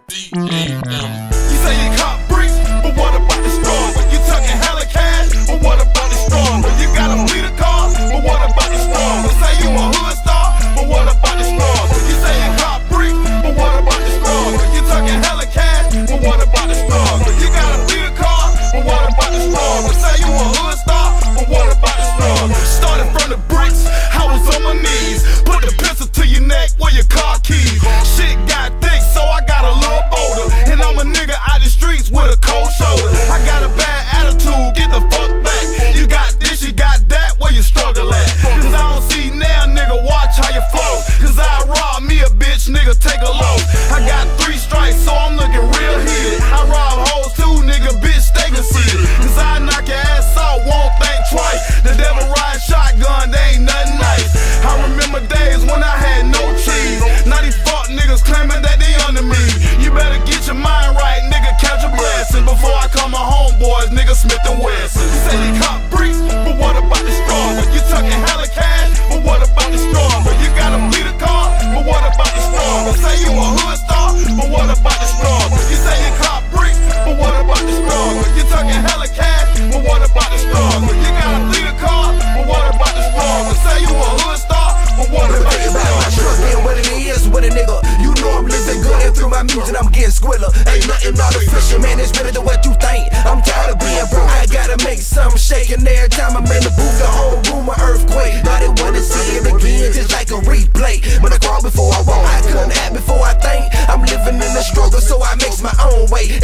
DAM. You say you cop bricks, but what about the storm? You talking hella cash, but what about the storm? You got a fleet of cars, but what about the storm? You say you a hood star, but what about the storm? You say you cop bricks, but what about the storm? You talking hella cash, but what about the storm? You got a fleet of cars, but what about the storm? You say you a hood star, but what about the storm? Started from the bricks, I was on my knees. Put the pistol to your neck, where your car keys. Shit got thick, so I got a little bolder. And I'm a nigga out the streets with a cold shoulder. I got a bad attitude, get the fuck back. You got this, you got that, where you struggle at? Cause I don't see now, nigga, watch how you flow. Cause I rob me a bitch, nigga, take a load. I got 3 strikes, so I'm looking real heated. I rob hoes too, nigga, bitch, stay conceited. Cause I knock your ass out, won't think twice. The devil ride shotgun, they ain't nothing nice. I remember days when I had no cheese. Now these fuck niggas claiming that they under me. You better get your mind right, nigga, catch a blessing. Before I call my homeboys, nigga, Smith and Wesson. You say you cop bricks, but what about the storm? You talking hella cash, but what about the storm? You got a fleet of cars, but what about the storm? You say you a hood star, but what about the storm? You say you cop bricks, but what about the storm? You talking hella cash, but what about the storm? You got a fleet of cars, but what about the storm? You say you a hood star, but what about the storm? My trust being what it is with a nigga. You know I'm living good, and through my music I'm getting squiller. Ain't nothing artificial, man, it's better than what you think. I'm tired of being broke, I gotta make something shaking. Every time I'm in the booth, the whole room an earthquake. Now they wanna see it again, just like a replay. When I crawl before I walk, I couldn't act before I think. I'm living in the struggle, so I makes my own way.